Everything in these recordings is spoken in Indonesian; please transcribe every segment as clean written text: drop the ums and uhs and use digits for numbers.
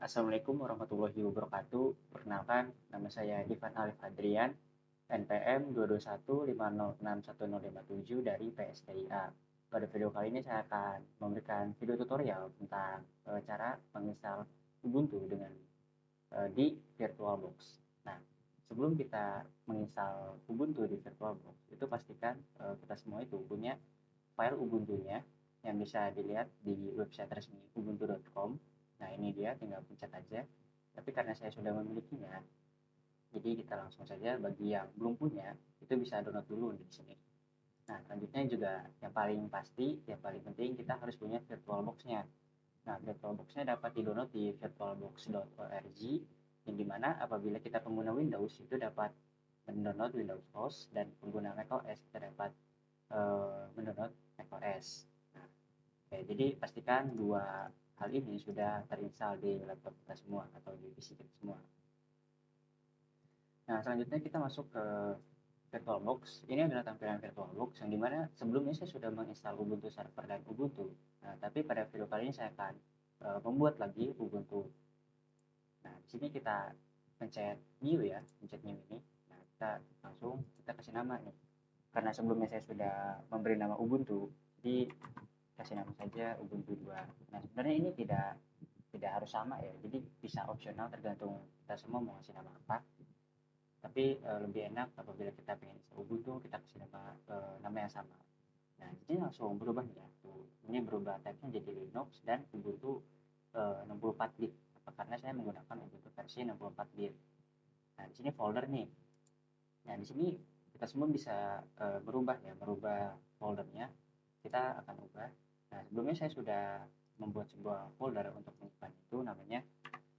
Assalamualaikum warahmatullahi wabarakatuh. Perkenalkan, nama saya Ivan Alif Adrian, NPM 22150610057 dari PSTIA. Pada video kali ini saya akan memberikan video tutorial tentang cara menginstal Ubuntu di VirtualBox. Nah, sebelum kita menginstal Ubuntu di VirtualBox, itu pastikan kita semua itu punya file Ubuntu-nya yang bisa dilihat di website resmi ubuntu.com. Nah, ini dia, tinggal pencet aja. Tapi karena saya sudah memilikinya, jadi kita langsung saja. Bagi yang belum punya, itu bisa download dulu di sini. Nah, selanjutnya juga yang paling pasti, yang paling penting, kita harus punya VirtualBox-nya. Nah, VirtualBox-nya dapat di-download di virtualbox.org, yang dimana apabila kita pengguna Windows, itu dapat mendownload Windows OS, dan pengguna macOS kita dapat mendownload macOS. Nah, oke, jadi pastikan dua hal ini sudah terinstall di laptop kita semua atau di PC kita semua. Nah, selanjutnya kita masuk ke VirtualBox. Ini adalah tampilan VirtualBox yang dimana sebelumnya saya sudah menginstal Ubuntu Server dan Ubuntu. Nah, tapi pada video kali ini saya akan membuat lagi Ubuntu. Nah, di sini kita pencet new ya, pencet new ini. Nah, kita kasih nama nih. Karena sebelumnya saya sudah memberi nama Ubuntu, jadi kasih nama saja Ubuntu 2. Nah, sebenarnya ini tidak harus sama ya, jadi bisa opsional tergantung kita semua mau kasih nama apa. Tapi lebih enak apabila kita pengen Ubuntu, kita kasih nama yang sama. Nah, jadi langsung berubah ya. Tuh, ini berubah type-nya jadi Linux dan Ubuntu 64 bit. Karena saya menggunakan Ubuntu versi 64 bit. Nah, di sini folder nih. Nah, di sini kita semua bisa merubah foldernya. Kita akan ubah. Nah, sebelumnya saya sudah membuat sebuah folder untuk menyimpan itu, namanya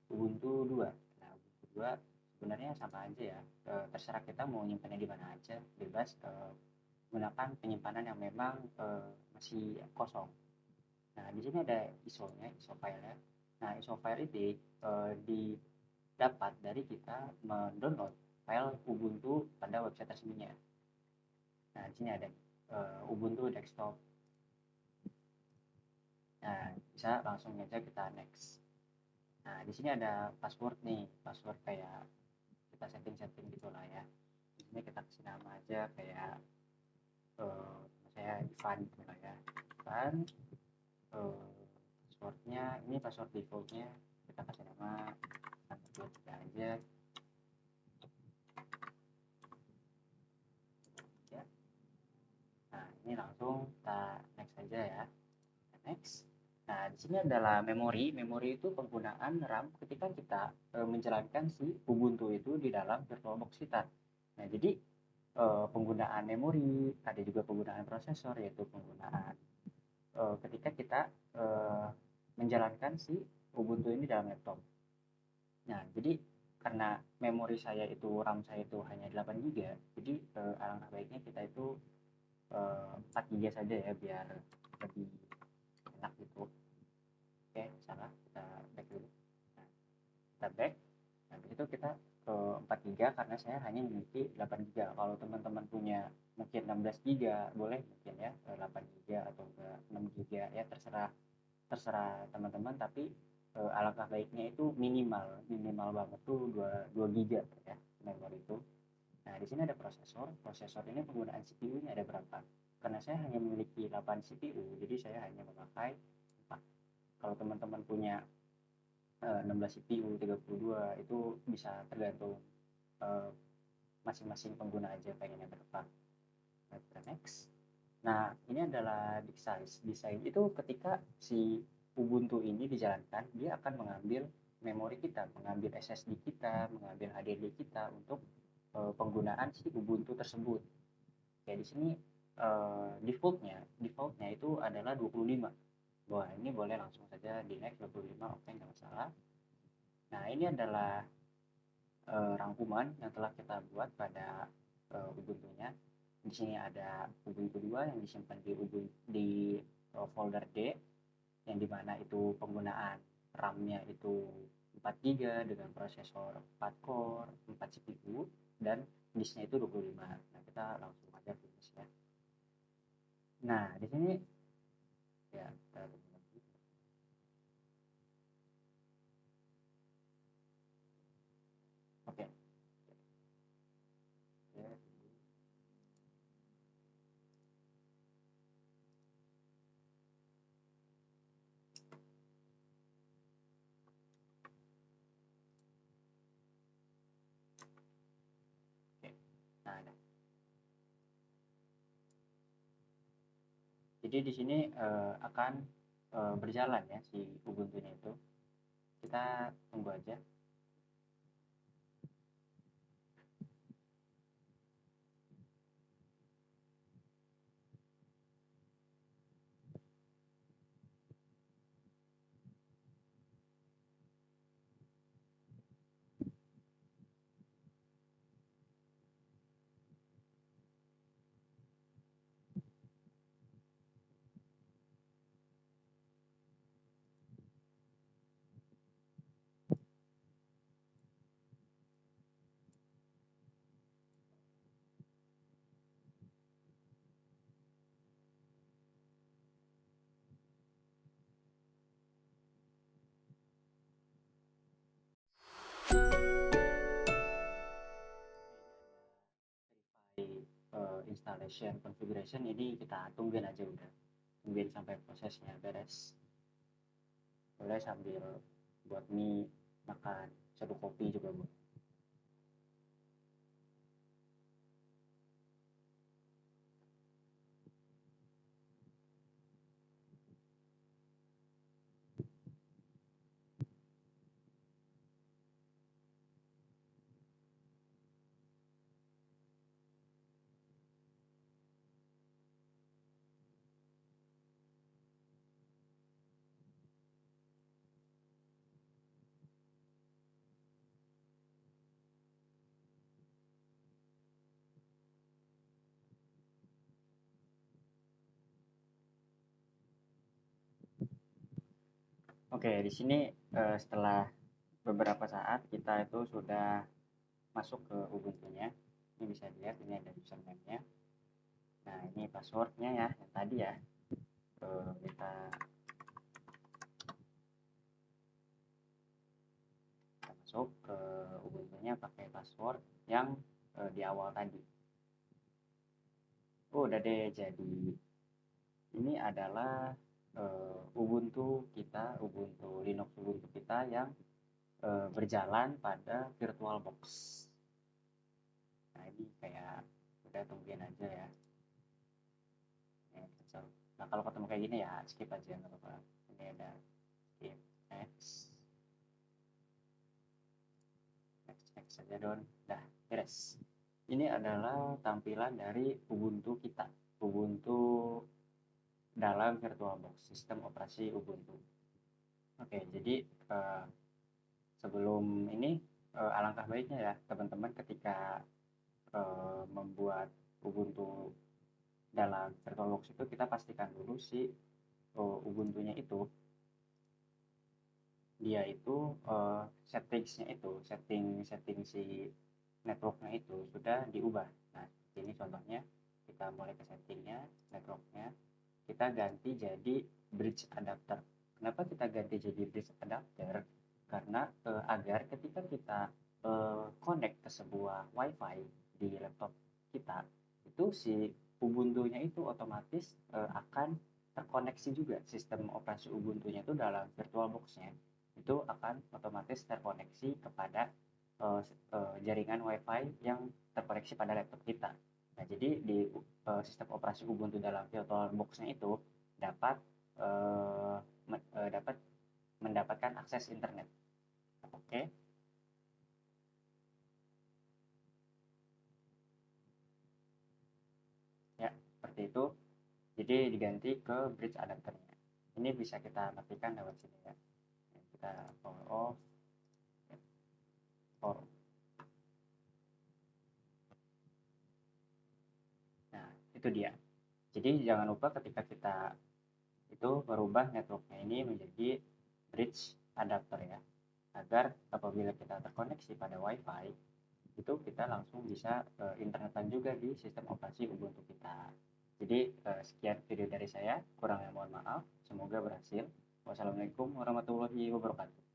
Ubuntu 2. Nah, Ubuntu 2 sebenarnya sama aja ya. Terserah kita mau nyimpannya di mana aja, bebas gunakan penyimpanan yang memang masih kosong. Nah, di sini ada ISO-nya, ISO file-nya. Nah, ISO file ini didapat dari kita mendownload file Ubuntu pada website resminya. Nah, di sini ada Ubuntu desktop. Nah, bisa langsung aja kita next. Nah, di sini ada password nih, password kayak kita setting gitulah ya. Di sini kita kasih nama aja kayak saya Ivan gitu lah ya. Ivan, passwordnya ini password defaultnya kita kasih nama 123 aja. Ya. Nah, ini langsung kita next aja ya. Next. Nah, di sini adalah memori. Memori itu penggunaan RAM ketika kita menjalankan si Ubuntu itu di dalam VirtualBox kita. Nah, jadi penggunaan memori, ada juga penggunaan prosesor, yaitu penggunaan ketika kita menjalankan si Ubuntu ini dalam laptop. Nah, jadi karena memori saya itu, RAM saya itu hanya 8 GB, jadi alangkah baiknya kita itu 4 GB saja ya, biar lebih enak gitu. Oke, salah, kita back dulu. Nah, kita back. Nah, itu kita ke 4 GB karena saya hanya memiliki 8 GB. Kalau teman-teman punya mungkin 16 GB, boleh mungkin ya, 8 GB atau enggak 6 GB ya, terserah terserah teman-teman. Tapi alangkah baiknya itu minimal banget tuh 2 GB ya memori itu. Nah, di sini ada prosesor ini penggunaan CPU-nya ada berapa. Karena saya hanya memiliki 8 CPU, jadi saya hanya memakai 4. Kalau teman-teman punya 16 CPU 32, itu bisa tergantung eh, masing-masing pengguna aja pengennya berapa. Kita next. Nah, ini adalah disk size. Disk size itu ketika si Ubuntu ini dijalankan, dia akan mengambil memori kita, mengambil SSD kita, mengambil HDD kita untuk penggunaan si Ubuntu tersebut. Kayak di sini defaultnya itu adalah 25. Wah, ini boleh langsung saja di next 25, oke, nggak masalah. Nah, ini adalah rangkuman yang telah kita buat pada Ubuntu-nya. Di sini ada Ubuntu 2 yang disimpan di folder D, yang dimana itu penggunaan RAM-nya itu 4 GB dengan prosesor 4 core, 4 CPU, dan disknya itu 25. Nah, kita langsung aja finish ya. Nah, di sini ya kita Jadi di sini akan berjalan ya si Ubuntu-nya itu. Kita tunggu aja. Installation configuration ini kita tungguin aja udah. Tungguin sampai prosesnya beres. Boleh sambil buat mie, makan, seduh kopi juga boleh. Oke, di sini setelah beberapa saat kita itu sudah masuk ke Ubuntu-nya. Ini bisa dilihat, ini ada username-nya. Nah, ini password-nya ya, yang tadi ya. Kita masuk ke Ubuntu-nya pakai password yang di awal tadi. Oh, udah deh, jadi ini adalah Ubuntu kita, Ubuntu Linux Ubuntu kita yang berjalan pada VirtualBox. Nah, ini kayak udah tungguin aja ya. Nah, kalau ketemu kayak gini ya skip aja, nggak apa-apa. Ini ada skip, next, next saja don. Dah, beres. Ini adalah tampilan dari Ubuntu kita, Ubuntu dalam VirtualBox, sistem operasi Ubuntu. Oke, jadi sebelum ini alangkah baiknya ya teman-teman ketika membuat Ubuntu dalam VirtualBox itu kita pastikan dulu si Ubuntu-nya itu dia itu setting setting si networknya itu sudah diubah. Nah, ini contohnya kita mulai ke settingnya, networknya kita ganti jadi bridge adapter. Kenapa kita ganti jadi bridge adapter? Karena agar ketika kita connect ke sebuah wifi di laptop kita, itu si Ubuntu-nya itu otomatis akan terkoneksi juga. Sistem operasi Ubuntu-nya itu dalam VirtualBox-nya itu akan otomatis terkoneksi kepada jaringan wifi yang terkoneksi pada laptop kita. Nah, jadi di sistem operasi Ubuntu dalam VirtualBox-nya itu dapat dapat mendapatkan akses internet. Oke. Ya, seperti itu. Jadi diganti ke bridge adapternya. Ini bisa kita matikan lewat sini ya. Kita power off, power. Nah, itu dia. Jadi jangan lupa ketika kita itu merubah networknya ini menjadi bridge adapter ya, agar apabila kita terkoneksi pada wifi itu kita langsung bisa internetan juga di sistem operasi Ubuntu kita. Jadi sekian video dari saya, kurangnya mohon maaf, semoga berhasil. Wassalamualaikum warahmatullahi wabarakatuh.